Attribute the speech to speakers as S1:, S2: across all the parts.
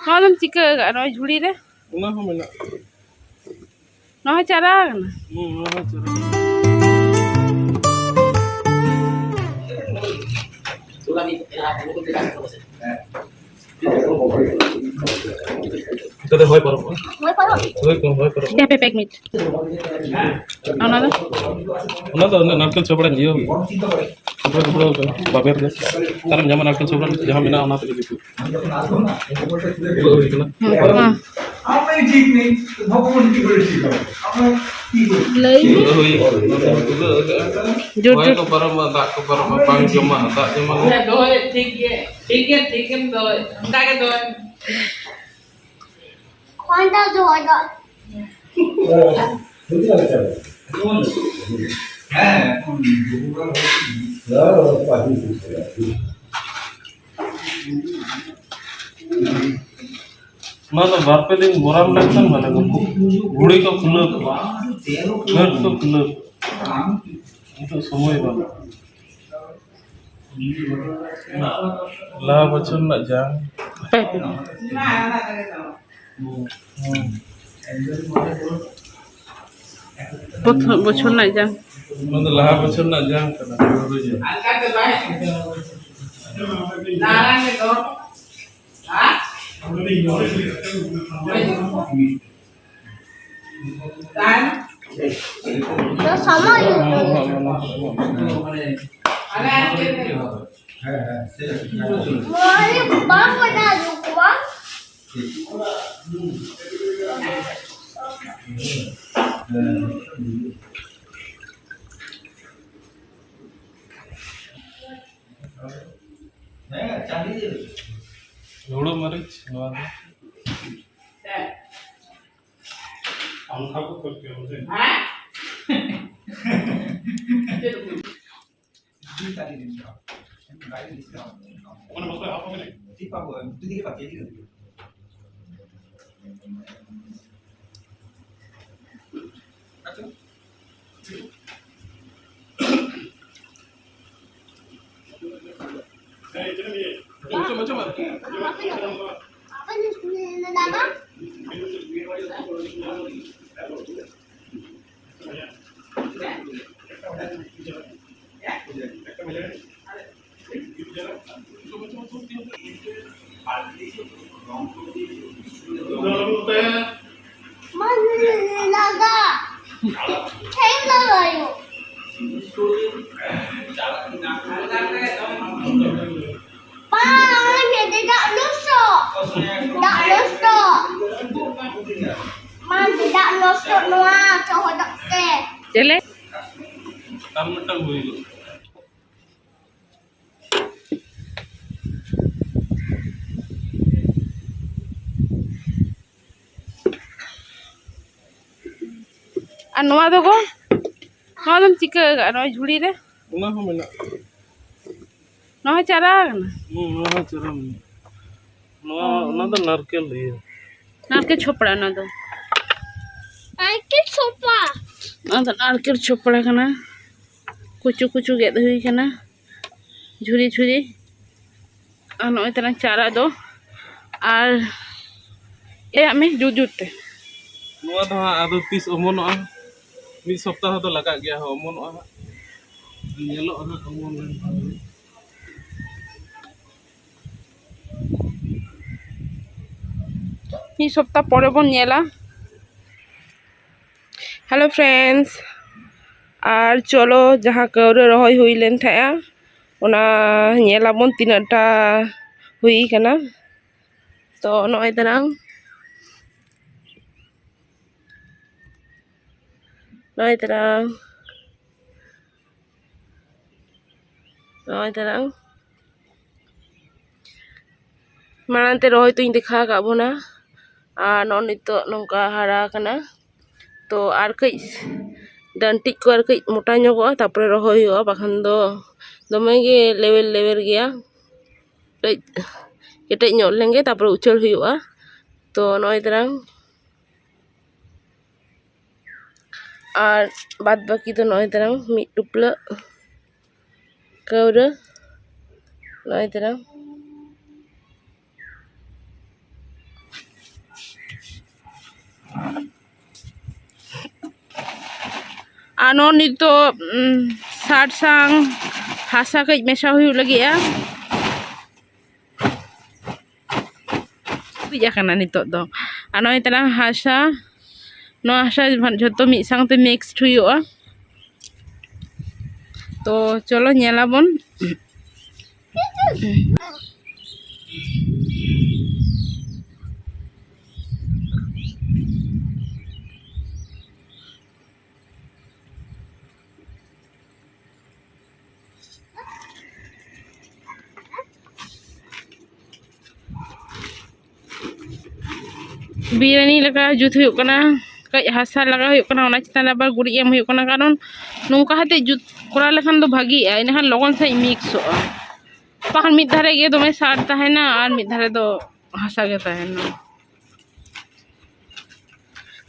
S1: Mau dom cika gak no juli deh.
S2: Nah, mana?
S1: No cara kan.
S2: Kita dah hoy parok. Hoy parok.
S1: Ya pepek mit. Ano tuh?
S2: Ona tuh narkol cobaran jiyo. Coba baber deh. Karena zaman narkol cobaran jangan bina ona tuh gitu.
S3: apa yang ঠিক নেই ভগবান কি করে ঠিক হবে আমরা কি করি
S1: Lay. Jujur.
S2: Hoy ko para tak ko para pang joma tak joma.
S4: Doi ठीक है दoi उनका के दoi
S5: कौन सा जो होगा
S3: হ্যাঁ
S2: Mana berapa दिन boram लगता mana घोड़े का खुला घर का खुला itu semua itu lah bacaan nak jang
S1: Bocor nak jang.
S2: mana lah bacaan nak jang karena baru je
S4: उनका के भाई नारायण के दो हां तान
S5: तो sama itu
S4: अरे
S5: Wah, bang pada lupa.
S2: Dulu maric nggak ada angka ko kerja macam
S4: हां
S2: mana masalah apa ni macam
S5: Apa nih nama? Mana laga? Kayak laga yuk. Bang, dia tak nusuk. Tak nusuk. Man tidak nusuk noa cowok dokter.
S1: Jele.
S2: Tamatang huई
S1: Anu ada ko? Mau dom cika gak no juli deh.
S2: Nah, mana?
S1: No cara kan.
S2: Nah, cara mana? Nah, tuh narkel dia.
S1: Narke chopra na tuh.
S5: Akhir sopa.
S1: Ada narke chopra kana. Kucu get hui kana. Juri. Anu itu cara tuh. Ar. Ame jujur teh.
S2: Nua tuh ada tis omonoa. Mid सप्ताह तो लगा गया है omonoa. Nyelok anak omon.
S1: Ini সপ্তাহ পরে বোন নিলা hello friends और चलो जहाँ कौरे रही हुई लेन थाया ओना नेला बोन तीनटा हुई कना तो नय तरंग मानते रही तो देखा का बोना और नौ नितो नौका हरा कना तो आर कई डंटी को आर कई मोटा ñogo तापरे रही हुआ बाखान दो दमे गे लेवल गया कई केटेज ñoग लेंगे तापरे उछल हुआ तो नय तरंग और बाद बाकी तो नय तरंग मिट टुपला कौरा नय तरंग Ano nito sat sang hasa kay mesa huyuk lagi ya. Bija kana nito do. Ano italang hasa no hasa joto mid sang te mixed huyuk. To cholo nyelabon. Biar ini laka jut huyuk kana kayak hasa laga huyuk kana ona chitan abar guri em huyuk kana karon nungka hate jut kora lekhan do bhagi ya ini kan logon sai mix ho pakan mid dhare ge dome sar tahena ar mid dhare do hasa ge tahena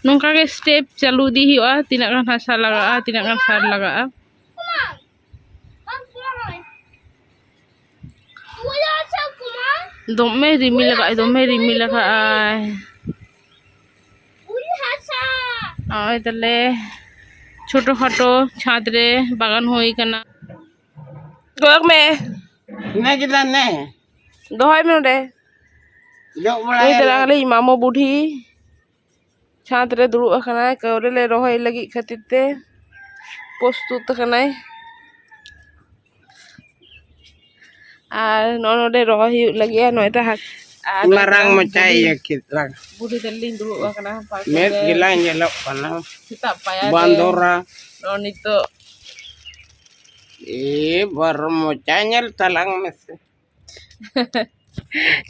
S1: nungka ge step chalu di huyuk tinak kan hasa laga tinak kan sar laga dome rimil laga তাহলে ছোটখাটো ছাদরে বাগান হই কানা গোক মে
S6: Ini kita nih,
S1: দহাই মিনিটে
S6: jok
S1: এই
S6: mulai.
S1: তাহলে মামো বুড়ি ছাদরে দুড়ুব আকানায় কাউরেলে রহই লাগি খাতিরতে প্রস্তুত আকানায় আর ননদে রহই লাগিয়া নয়টা হাত আর
S6: Larang macai ya kita.
S1: বুড়ি তেলিং দুড়ুব আকানা
S6: Met gilang jelok kana.
S1: kita payah
S6: Bandora.
S1: nonito
S6: Baru macanya talang mes.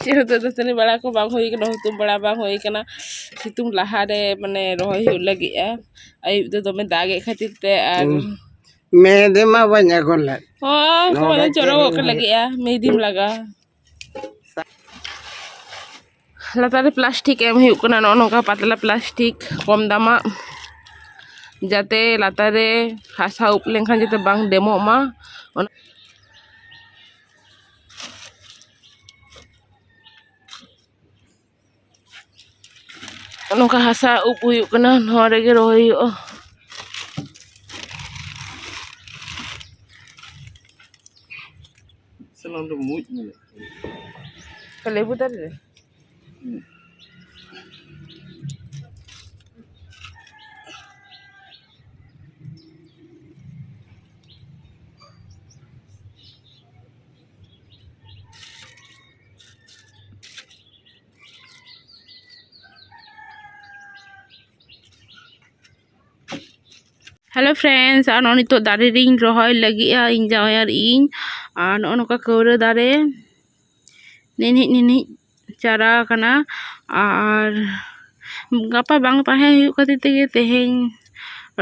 S1: যেহেতু তনি বেড়া কো বাং হই কেন হুতুম বেড়া বাং হই কেন সিতুম লাহারে মানে রহই হুই লাগিয়া আইব তো দমে দাগে খাতির তে আর
S6: Mede mah banyak golat.
S1: মানে চড়ো কে লাগিয়া মেদিম লাগা লাতারে প্লাস্টিক এম হুই কেন ননকা পাতলা প্লাস্টিক কম দামা যাতে লাতারে হাসা উপ লেনখান যাতে বাং ডেমো মা nungka hasa up huyuk kana no rege rohoi huyuk
S2: Senang do muito, né?
S1: kalebu tadi Hello friends, আর ননিতো দারে রিং রহয় লাগিয়া ইং যাওয়ার আর ইং আর ননকা কৌরে দারে নিনি চারা কানা আর গাপা বাং তাহে হুয়ুক খাতির তেগে তেহেñ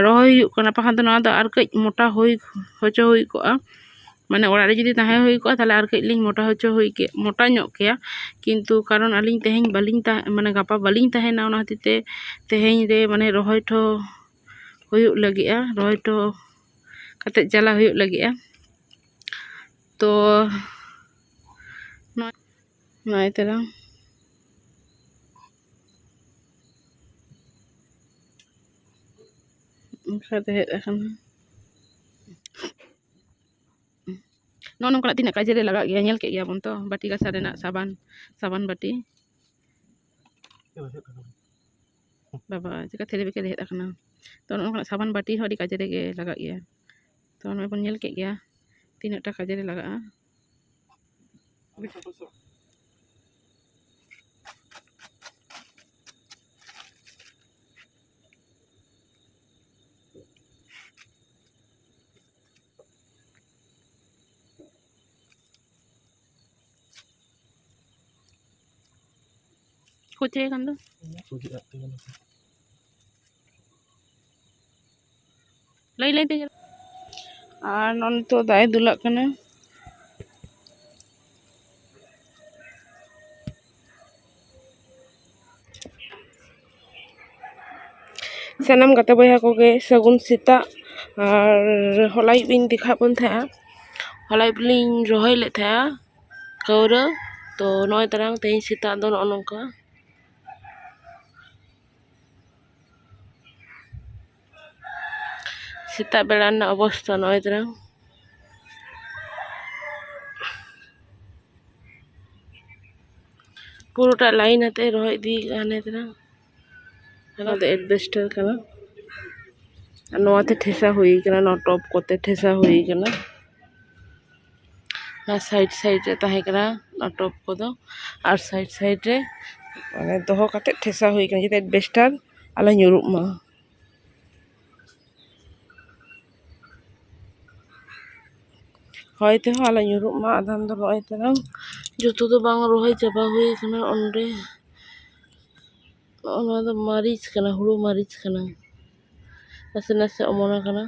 S1: রহয় হুয়ুক কানা পাখান তো নয়া দো আর কই মোটা হই হচো হুই কোआ মানে ওড়ারে যদি তাহে হুই কোआ তাহলে আর কই লিং মোটা হচো হুই কে মোটা ñok keya কিন্তু কারণ আলিং তেহেñ বালিং তা মানে গাপা বালিং তাহেনা ওনা খাতির te তেহেñ রে মানে রহয় ঠো huyuk lagi ya roy to kate jala huyuk lagi ya to nah itu lang kate akan nonong kala tina kajere laga ya nyel ke ya bonto bati ka sarena saban bati baba jika televisi lihat akan तो known साबान बाटी हडी काजरे गे लगा गया तो known बन nail के गया तीन टा काजरे लगा Kuche kan tuh lay lay tege আর নন তো দায় দুলাক কানা sanam kata boya koge sagun sita আর হলাই বিন দেখা পন থায়া হলাই বিন রহই লে থায়া কৌরা তো নয় তারাং তেই sita do ননকা सेता बेड़ा रना अवस्था नय तरह पुरोटा लाइन आते रह दी हाने तरह एडबेस्टर कना नोते ठेसा हुई कना न टॉप कोते ठेसा हुई कना ना साइड साइड रे ताहे कना न टॉप को दो और साइड साइड रे माने दोहो काते ठेसा हुई कना जेते एडबेस्टर आला nyurup मा होयते हो आला nyurup मा आधान दो रोय तरह जोतो दो बांग रोय चाबा हुई कना ओंडे ओना दो मारिच कना हुड़ू मारिच कना नसे नसे अमोना कना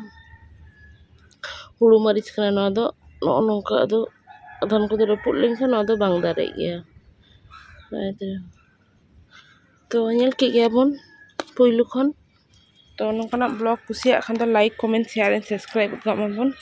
S1: हुड़ू मारिच कना ना दो नोंका दो आधान को दो रपुट लेंखा ना दो बांग दारे गया तो nyel के गया बोन पुइलु खन तो नोंकाना ब्लॉग कुसिया खान दो like comment share and subscribe का माबोन।